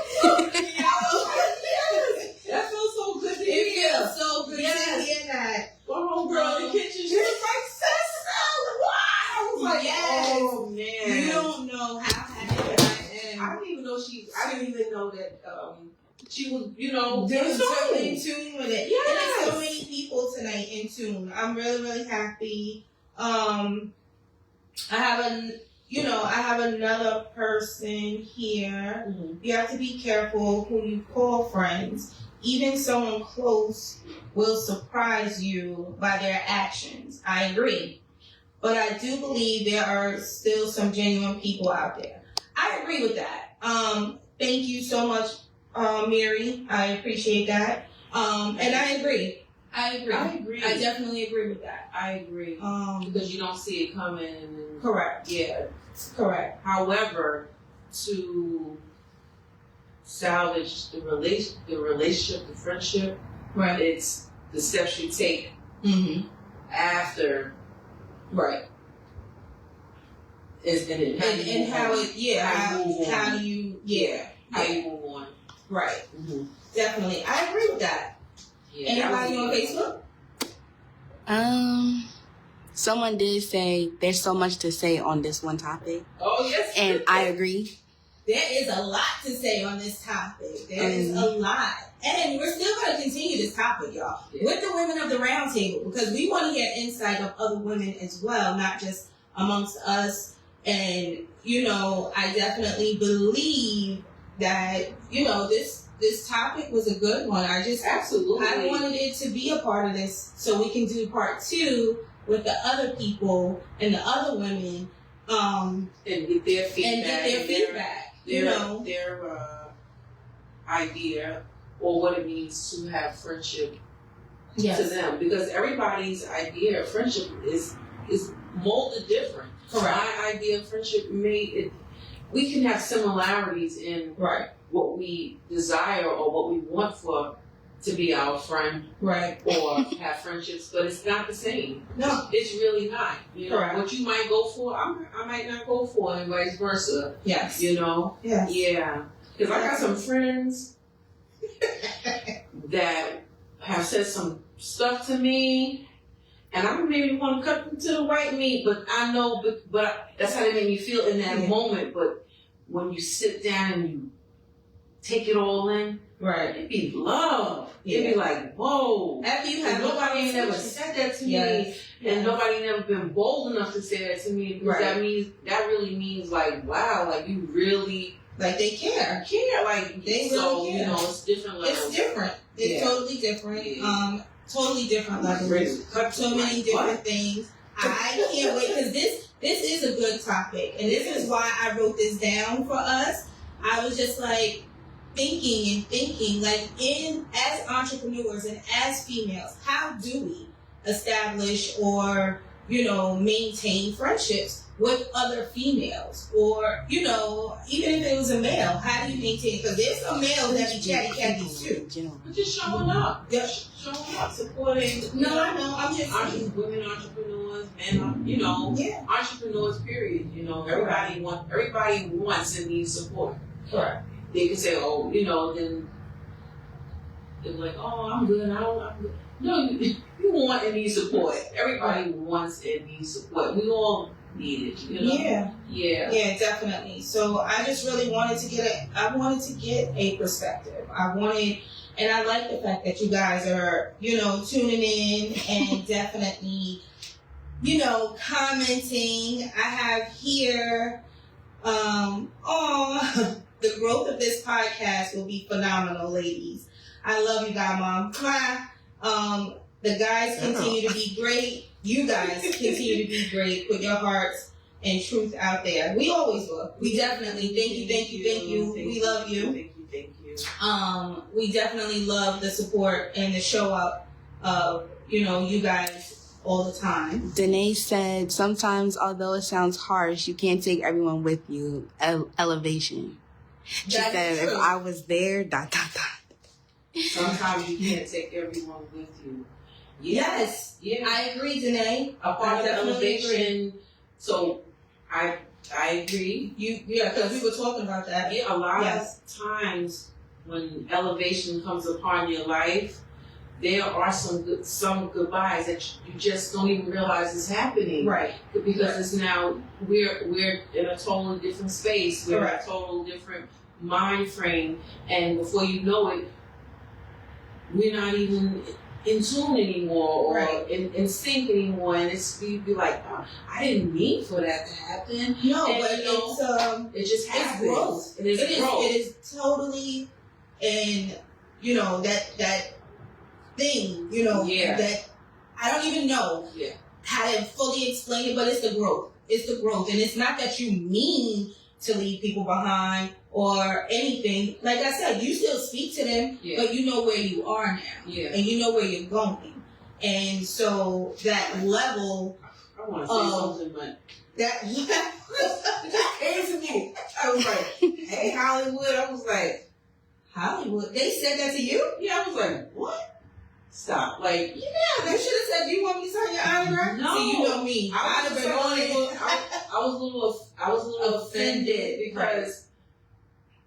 Speaker 2: That feels so good to hear.
Speaker 1: It feels so good to hear that.
Speaker 2: My homegirl in the kitchen, she was like, Sis said what? I was like,
Speaker 1: yes.
Speaker 2: oh man.
Speaker 1: You don't know how happy I am.
Speaker 2: I didn't even know I didn't even know that she was, you know,
Speaker 1: They're so
Speaker 2: in
Speaker 1: in tune with it.
Speaker 2: Yes.
Speaker 1: And there's so many people tonight in tune. I'm really, really happy. I have another person here.
Speaker 2: Mm-hmm.
Speaker 1: You have to be careful who you call friends. Even someone close will surprise you by their actions. I agree. But I do believe there are still some genuine people out there. I agree with that. Thank you so much, Mary. I appreciate that. And I agree. I agree. I definitely agree with that.
Speaker 2: I agree. Because you don't see it coming. And,
Speaker 1: Correct.
Speaker 2: Yeah.
Speaker 1: Correct.
Speaker 2: However, to salvage the relationship, the friendship,
Speaker 1: Right.
Speaker 2: it's the steps you take
Speaker 1: Mm-hmm.
Speaker 2: after.
Speaker 1: Right. And how do you
Speaker 2: move on.
Speaker 1: Right.
Speaker 2: Mm-hmm.
Speaker 1: Definitely. I agree with that.
Speaker 2: Yeah,
Speaker 1: Anybody on Facebook?
Speaker 3: Someone did say there's so much to say on this one topic.
Speaker 2: Oh, yes.
Speaker 3: And I agree.
Speaker 1: There is a lot to say on this topic. There is a lot. And we're still going to continue this topic, y'all, with the women of the round table, because we want to hear insight of other women as well, not just amongst us. And, I definitely believe that, this topic was a good one.
Speaker 2: Absolutely.
Speaker 1: I wanted it to be a part of this so we can do part 2 with the other people and the other women.
Speaker 2: And get their feedback. Their idea or what it means to have friendship to them, because everybody's idea of friendship is molded different.
Speaker 1: Correct.
Speaker 2: My idea of friendship we can have similarities in what we desire or what we want for to be our friend,
Speaker 1: right,
Speaker 2: or have friendships, but it's not the same.
Speaker 1: No,
Speaker 2: it's really not.
Speaker 1: Correct.
Speaker 2: What you might go for, I might not go for, and vice versa.
Speaker 1: Yes.
Speaker 2: Yes. Yeah. Because I got some friends that have said some stuff to me, and I maybe want to cut them to the white meat, but I know, but that's how they make me feel in that moment. But when you sit down and you take it all in,
Speaker 1: right,
Speaker 2: it'd be love. It'd be like, whoa.
Speaker 1: After you have
Speaker 2: nobody ain't never said that to me, and nobody never been bold enough to say that to me. Because that really means like, wow, like you really. Like they care, like they really care. It's different levels. It's different. It's totally different.
Speaker 1: Yeah. Totally different levels. So many different things. I can't wait, because this is a good topic, and this is why I wrote this down for us. I was just like thinking, like as entrepreneurs and as females, how do we establish or maintain friendships with other females, or even if it was a male, how do you maintain it? Because there's some males that be chatty catties too.
Speaker 2: But just showing up, supporting.
Speaker 1: No, I know. I'm just
Speaker 2: women entrepreneurs, men, entrepreneurs. Period. Everybody wants and needs support.
Speaker 1: Correct.
Speaker 2: They can say, oh, then they're like, oh, I'm good. I'm good. No, you want and need support. Everybody wants and needs support. We all need it, Yeah, definitely. So I just really wanted to get a perspective.
Speaker 1: And I like the fact that you guys are, tuning in and definitely, commenting. I have here, the growth of this podcast will be phenomenal, ladies. I love you, Godmom. The guys continue to be great. You guys continue to be great. Put your hearts and truth out there. We always will. We definitely thank you. We love you.
Speaker 2: Thank you.
Speaker 1: We definitely love the support and the show up of, you guys all the time.
Speaker 3: Danae said, sometimes, although it sounds harsh, you can't take everyone with you. Elevation. She said, if I was there, ...
Speaker 2: Sometimes you can't take everyone with you.
Speaker 1: Yes. Yeah. I agree, Danae.
Speaker 2: A part of the elevation. So I agree.
Speaker 1: Because we were talking about that.
Speaker 2: Yeah, a lot of times when elevation comes upon your life, there are some goodbyes that you just don't even realize is happening.
Speaker 1: Right.
Speaker 2: Because it's now we're in a totally different space. We're in a total different mind frame, and before you know it, we're not even in tune anymore or
Speaker 1: Right.
Speaker 2: in sync anymore, and it's you be like, oh, I didn't mean for that to happen.
Speaker 1: No,
Speaker 2: And,
Speaker 1: but
Speaker 2: you know,
Speaker 1: it's
Speaker 2: It just
Speaker 1: it's
Speaker 2: happens.
Speaker 1: growth.
Speaker 2: It is growth.
Speaker 1: It is totally, and you know that thing. You know
Speaker 2: Yeah.
Speaker 1: that I don't even know
Speaker 2: Yeah.
Speaker 1: how to fully explain it, but it's the growth. It's the growth, and it's not that you mean to leave people behind or anything. Like I said, you still speak to them,
Speaker 2: Yeah.
Speaker 1: but you know where you are now,
Speaker 2: Yeah.
Speaker 1: and you know where you're going, and so that level.
Speaker 2: I want to say something, but
Speaker 1: That
Speaker 2: it came to me. I was like, hey, Hollywood. I was like,
Speaker 1: Hollywood. They said that to you?
Speaker 2: yeah, I was like, what? Stop. Like,
Speaker 1: Yeah, they should have said, "Do you want me to sign your autograph?"
Speaker 2: No.
Speaker 1: See, you know me. I'd have been on it.
Speaker 2: I was a little offended because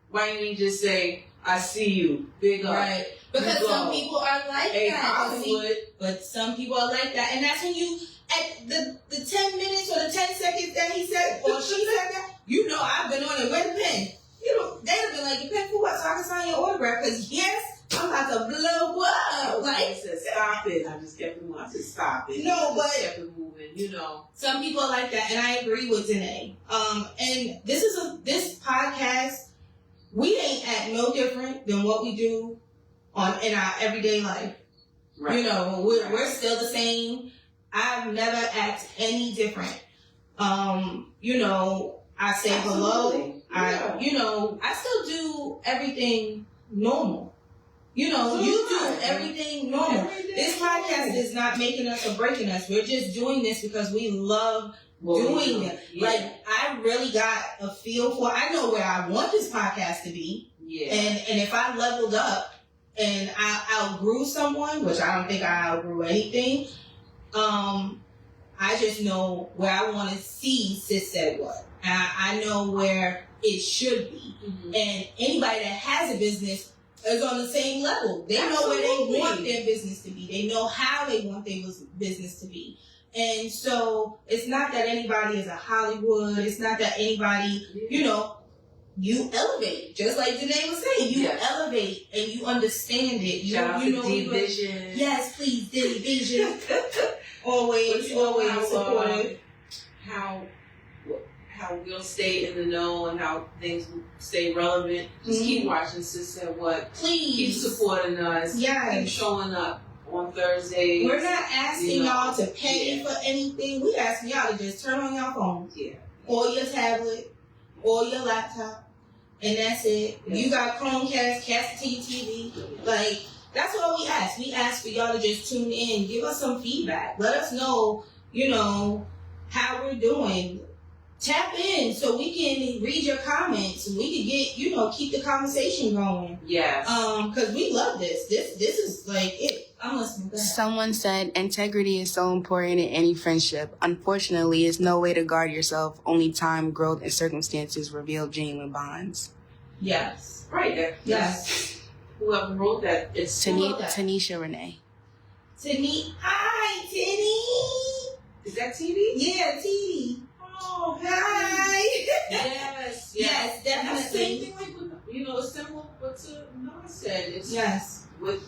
Speaker 2: why didn't you just say, I see you, big up.
Speaker 1: Right. Because
Speaker 2: You
Speaker 1: some
Speaker 2: go.
Speaker 1: people are like
Speaker 2: Hey,
Speaker 1: that. But see,
Speaker 2: Hollywood.
Speaker 1: but some people are like that. And that's when you, at the 10 minutes or the 10 seconds that he said, or she said that, you know I've been on it. Where's the pen? You know, they'd have been like, your pen for what? So I can sign your autograph. Because yes, I'm about to blow up.
Speaker 2: I
Speaker 1: Like,
Speaker 2: said, stop it. I just kept it moving. I said, stop it.
Speaker 1: No,
Speaker 2: I just
Speaker 1: but-
Speaker 2: kept it moving, you know.
Speaker 1: some people are like that, and I agree with Danae. And this podcast, we ain't act no different than what we do in our everyday life.
Speaker 2: Right.
Speaker 1: You know, we're still the same. I've never acted any different. You know, I say hello.
Speaker 2: Absolutely. Yeah.
Speaker 1: I still do everything normal. You know,
Speaker 2: So
Speaker 1: you
Speaker 2: do
Speaker 1: do
Speaker 2: I.
Speaker 1: everything normal.
Speaker 2: Every day.
Speaker 1: This podcast is not making us or breaking us. We're just doing this because we love doing it.
Speaker 2: Yeah.
Speaker 1: Like, I really got a feel for, I know where I want this podcast to be.
Speaker 2: yeah.
Speaker 1: And if I leveled up and I outgrew someone, which I don't think I outgrew anything, I just know where I want to see Sis Said What. I know where it should be.
Speaker 2: Mhm.
Speaker 1: And anybody that has a business is on the same level. They know where they
Speaker 2: Absolutely.
Speaker 1: want their business to be. They know how they want their business to be. And so it's not that anybody is a Hollywood. It's not that anybody, you know, you elevate. Just like Danae was saying, you
Speaker 2: Yes.
Speaker 1: elevate and you understand it. You,
Speaker 2: Shout out
Speaker 1: you
Speaker 2: to
Speaker 1: know,
Speaker 2: D-Vision.
Speaker 1: yes, please, Diddy Vision. Always,
Speaker 2: But you know
Speaker 1: always
Speaker 2: how,
Speaker 1: supportive.
Speaker 2: how we'll stay in the know and how things will stay relevant. Just keep watching Sis Said What. Keep
Speaker 1: Please.
Speaker 2: supporting us. Keep
Speaker 1: Yes.
Speaker 2: showing up on Thursdays.
Speaker 1: We're not asking
Speaker 2: You know,
Speaker 1: y'all to pay
Speaker 2: yeah.
Speaker 1: for anything. We asking y'all to just turn on your phone
Speaker 2: Yeah.
Speaker 1: or your tablet or your laptop, and that's it.
Speaker 2: Yes.
Speaker 1: You got Chromecast, cast it to your TV. Like, that's all we ask. We ask for y'all to just tune in, give us some feedback, let us know, you know, how we're doing. Tap in so we can read your comments and we can get, you know, keep the conversation going.
Speaker 2: Yes.
Speaker 1: Because we love this. This is like it. I'm listening back.
Speaker 3: Someone said integrity is so important in any friendship. Unfortunately, it's no way to guard yourself. Only time, growth, and circumstances reveal genuine bonds.
Speaker 1: Yes.
Speaker 2: right.
Speaker 1: Yes.
Speaker 2: Whoever wrote that, it's
Speaker 1: wrote that?
Speaker 3: Tanisha Renee.
Speaker 1: Tinny. Hi, Tinny.
Speaker 2: Is that TV?
Speaker 1: Yeah, Tinny.
Speaker 2: Oh,
Speaker 1: Hi.
Speaker 2: yes.
Speaker 1: Yes,
Speaker 2: And that's the same
Speaker 1: definitely.
Speaker 2: thing like with, you know, it's similar what Nas said. It's
Speaker 1: Yes.
Speaker 2: with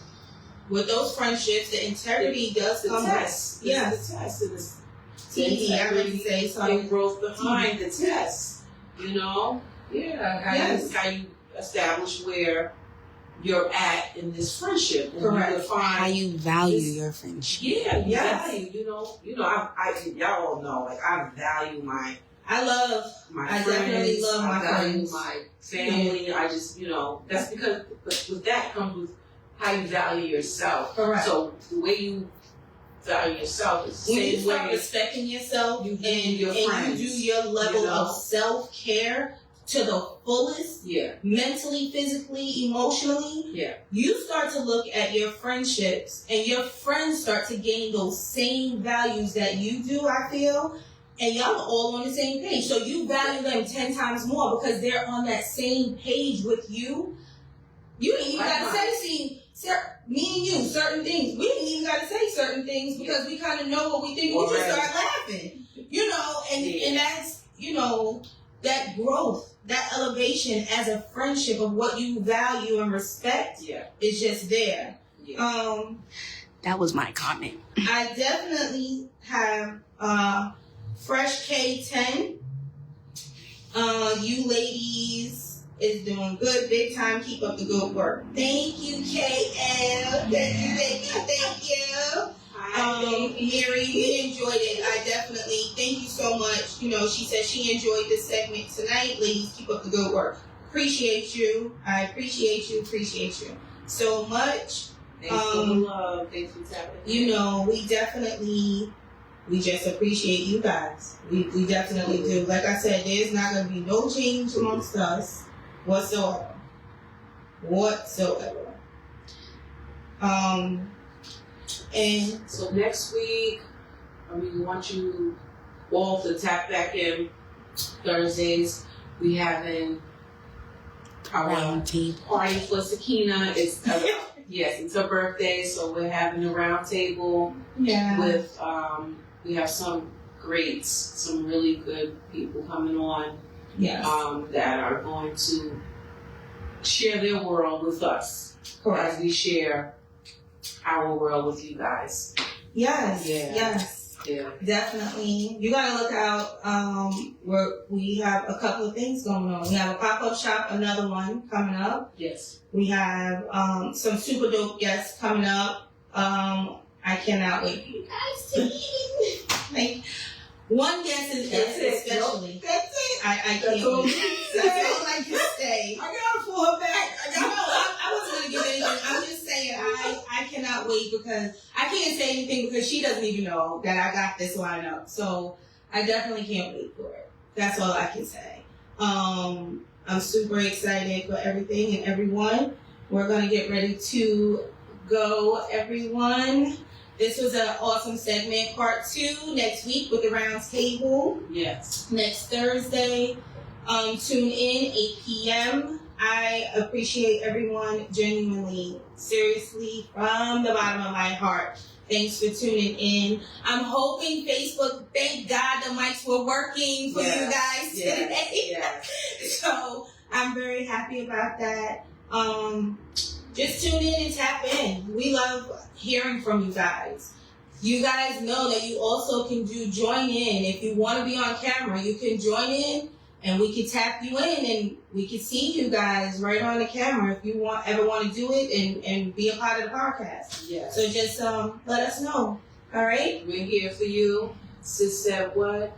Speaker 1: With those friendships, the integrity does
Speaker 2: the
Speaker 1: come
Speaker 2: test.
Speaker 1: with. Yes.
Speaker 2: It's the test. And it's
Speaker 1: Tinny, I meant to say
Speaker 2: and
Speaker 1: something.
Speaker 2: growth behind the test. You know? Yeah.
Speaker 1: Yes.
Speaker 2: How you establish where you're at in this friendship. And
Speaker 1: Correct.
Speaker 2: You define,
Speaker 3: How you value
Speaker 2: this-
Speaker 3: your friendship.
Speaker 2: Yeah, you
Speaker 1: Yes.
Speaker 2: value. You know, I y'all all know, like I value my
Speaker 1: I love.
Speaker 2: my
Speaker 1: I
Speaker 2: friends.
Speaker 1: definitely love my
Speaker 2: I value
Speaker 1: friends.
Speaker 2: my family. I just, you know, that's because but with that comes with how you value yourself.
Speaker 1: Correct.
Speaker 2: So the way you value yourself is the
Speaker 1: When you
Speaker 2: same
Speaker 1: start
Speaker 2: way.
Speaker 1: respecting yourself
Speaker 2: You
Speaker 1: and,
Speaker 2: do your
Speaker 1: and
Speaker 2: friends,
Speaker 1: you do your level
Speaker 2: you know?
Speaker 1: of self-care to the fullest,
Speaker 2: Yeah,
Speaker 1: mentally, physically, emotionally,
Speaker 2: yeah,
Speaker 1: you start to look at your friendships and your friends start to gain those same values that you do, I feel, and y'all are all on the same page. So you value them 10 times more because they're on that same page with you. You ain't even got to say, see, me and you, certain things. We ain't even got to say certain things because we kind of know what we think. We just
Speaker 2: Already.
Speaker 1: start laughing, you know, and
Speaker 2: Yeah.
Speaker 1: that's, you know, that growth, that elevation as a friendship of what you value and respect is just there.
Speaker 2: Yeah.
Speaker 3: That was my comment.
Speaker 1: I definitely have Fresh K10. You ladies is doing good, big time. Keep up the good work. Thank you, KL. Thank you. Mary, we enjoyed it. I definitely thank you so much. You know, she said she enjoyed this segment tonight. Ladies, keep up the good work. Appreciate you. I appreciate you so much.
Speaker 2: Thanks for the love. Thanks for tapping in.
Speaker 1: You know, we just appreciate you guys. We definitely do. Like I said, there's not going to be no change amongst us whatsoever. And
Speaker 2: so next week, we want you all to tap back in. Thursdays, we having our party for Sakina. It's her birthday, so we're having a round table with we have some really good people coming on that are going to share their world with us as we share our world with you guys.
Speaker 1: Yes, definitely. You gotta look out. We have a couple of things going on. We have a pop-up shop, another one coming up.
Speaker 2: Yes.
Speaker 1: We have some super dope guests coming up. I cannot wait for you guys to meet. Like, one guest is especially.
Speaker 2: That's it.
Speaker 1: I can't wait. That's all I can say.
Speaker 2: I gotta pull her back.
Speaker 1: I wasn't gonna give anything. I'm just saying I cannot wait because I can't say anything because she doesn't even know that I got this line up. So I definitely can't wait for it. That's all I can say. I'm super excited for everything and everyone. We're gonna get ready to go, everyone. This was an awesome segment. Part 2 next week with the round table.
Speaker 2: Yes.
Speaker 1: Next Thursday. Tune in 8 p.m. I appreciate everyone genuinely, seriously, from the bottom of my heart. Thanks for tuning in. I'm hoping Facebook, thank God the mics were working for you guys today. Yes. So I'm very happy about that. Just tune in and tap in. We love hearing from you guys. You guys know that you also can join in. If you want to be on camera, you can join in and we can tap you in and we can see you guys right on the camera if you ever want to do it and be a part of the podcast.
Speaker 2: Yes.
Speaker 1: So just let us know. All right?
Speaker 2: We're here for you. Sis Said What?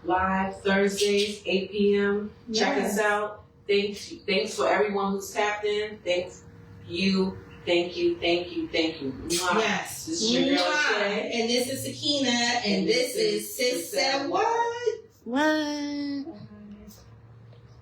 Speaker 2: Live Thursdays, 8 p.m. Check us out. Thanks for everyone who's tapped in. Thanks you. Thank you. Mwah.
Speaker 1: Yes.
Speaker 2: This is your girl Shay.
Speaker 1: And this is Sakina. And this is Sis Said What?
Speaker 3: What?